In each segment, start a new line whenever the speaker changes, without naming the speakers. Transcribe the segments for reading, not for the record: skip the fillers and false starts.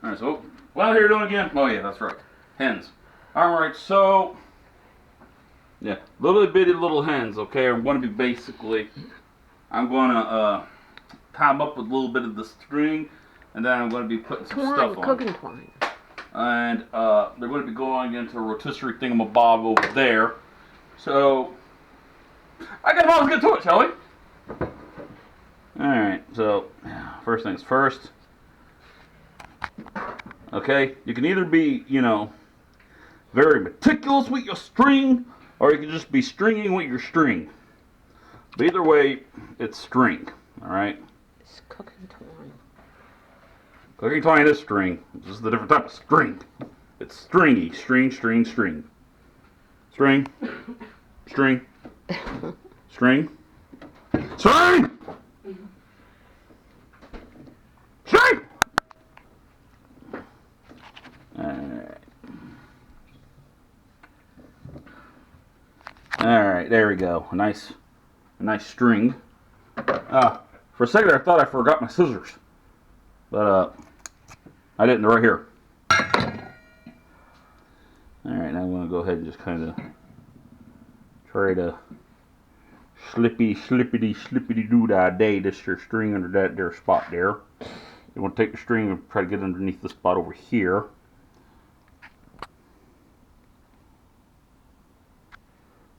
Alright, so what are you doing again? Oh yeah, that's right. Hens. Alright, so yeah, little bitty little hens, okay, are going to be basically, I'm going to tie them up with a little bit of the string, and then I'm going to be putting some stuff on.
Cooking twine.
And they're going to be going into a rotisserie thingamabob over there. So, I guess let's get to it, shall we? Alright, so, first things first. Okay, you can either be, very meticulous with your string, or you can just be stringing with your string. But either way, it's string, alright?
It's cooking twine.
Cooking twine is string. It's just a different type of string. It's stringy. String, string, string. String. String. String. String! String! Alright, there we go. A nice string. For a second I thought I forgot my scissors. But, I didn't. They're right here. Alright, now I'm going to go ahead and just kind of try to slippity doo dah day this your string under that there spot there. You want to take the string and try to get underneath the spot over here.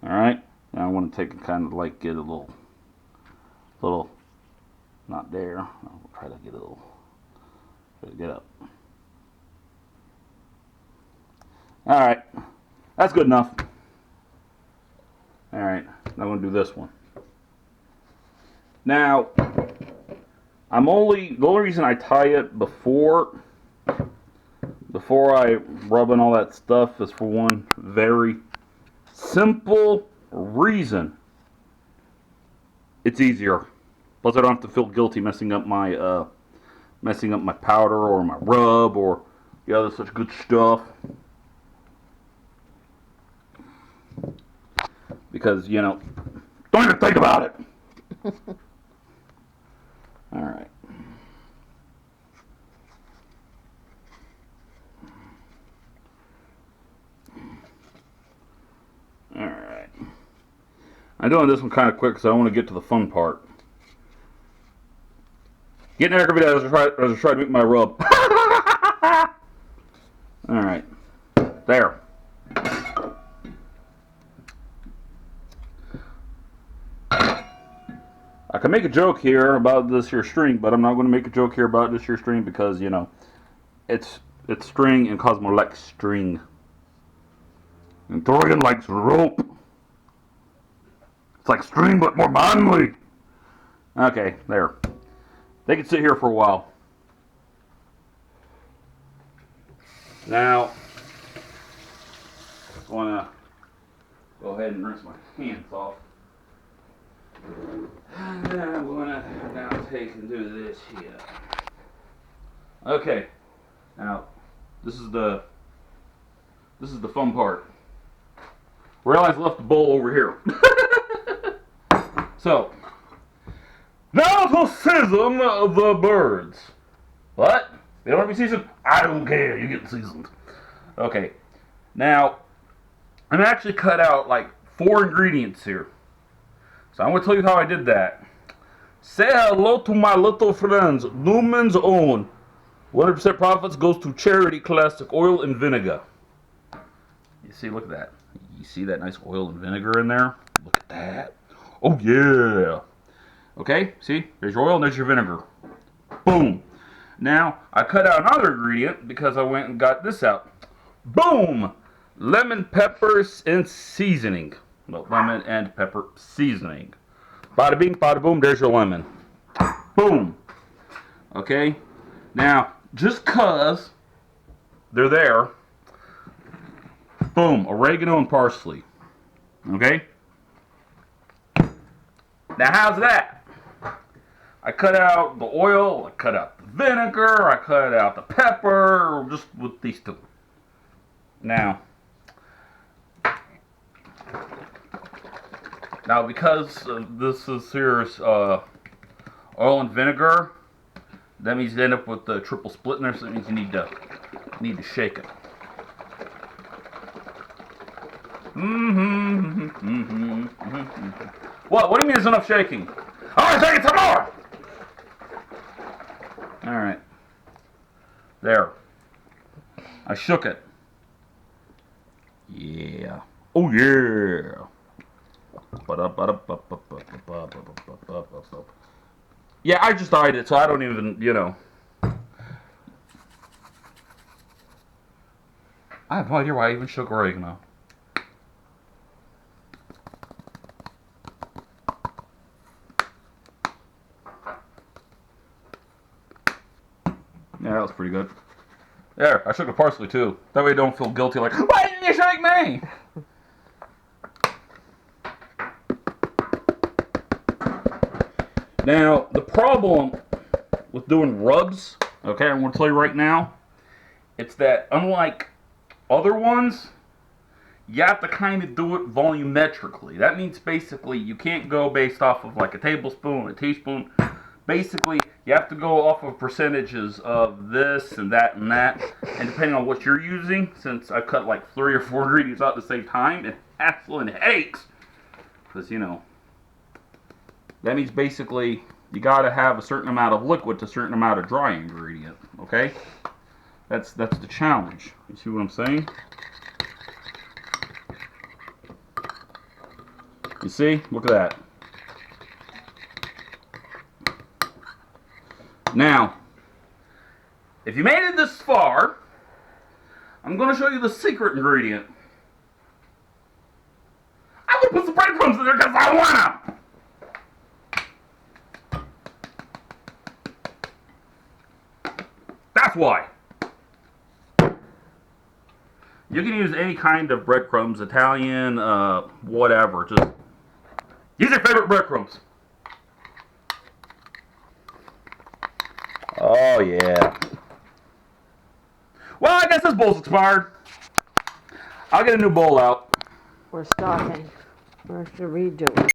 Alright, now I want to take and kind of like get a little, not there. I'll try to get a little, try to get up. Alright, that's good enough. Alright, now I'm going to do this one. Now, the only reason I tie it before I rub in all that stuff is for one very simple reason. It's easier. Plus I don't have to feel guilty messing up my powder or my rub or the other such good stuff. Because, don't even think about it. Alright. Alright. I'm doing this one kind of quick because I want to get to the fun part. Getting aggravated as I try to make my rub. Alright. There. I can make a joke here about this here string, but I'm not going to make a joke here about this here string because, it's string and Cosmo likes string. And Dorian likes rope. It's like string, but more manly. Okay, there. They can sit here for a while. Now, I want to go ahead and rinse my hands off. And then I'm going to now take and do this here. Okay, now this is the fun part. Realize I left the bowl over here. So, now to season the birds. What? They don't want to be seasoned? I don't care. You get seasoned. Okay. Now, I'm actually cut out like 4 ingredients here. So I'm going to tell you how I did that. Say hello to my little friends. Newman's Own. 100% profits goes to charity classic oil and vinegar. You see, look at that. You see that nice oil and vinegar in there? Look at that. Oh, yeah. Okay, see? There's your oil and there's your vinegar. Boom. Now, I cut out another ingredient because I went and got this out. Boom! Lemon peppers and seasoning. No, lemon and pepper seasoning. Bada bing, bada boom, there's your lemon. Boom. Okay? Now, just cause they're there, boom, oregano and parsley. Okay? Now, how's that? I cut out the oil, I cut out the vinegar, I cut out the pepper, just with these two. Now, because this is here's oil and vinegar, That means you end up with the triple split in there, so that means you need to shake it. What? What do you mean there's enough shaking? I want to shake it some more! Alright. There. I shook it. Yeah. Oh yeah. Yeah, I just eyed it, so I don't even, you know. I have no idea why I even shook oregano. Yeah, that was pretty good. There, I shook the parsley too. That way I don't feel guilty like, why didn't you shake me? Now, the problem with doing rubs, okay, I'm going to tell you right now, it's that unlike other ones, you have to kind of do it volumetrically. That means basically you can't go based off of like a tablespoon, a teaspoon. Basically, you have to go off of percentages of this and that and that. And depending on what you're using, since I cut like 3 or 4 ingredients out at the same time, it's hassle and headaches. Because, you know, that means basically you got to have a certain amount of liquid to a certain amount of dry ingredient. Okay? That's the challenge. You see what I'm saying? You see? Look at that. Now, if you made it this far, I'm going to show you the secret ingredient. I'm going to put some breadcrumbs in there because I want them. That's why. You can use any kind of breadcrumbs, Italian, whatever. Just use your favorite breadcrumbs. Oh, yeah. Well, I guess this bowl's expired. I'll get a new bowl out.
We're stopping. We're to redo it.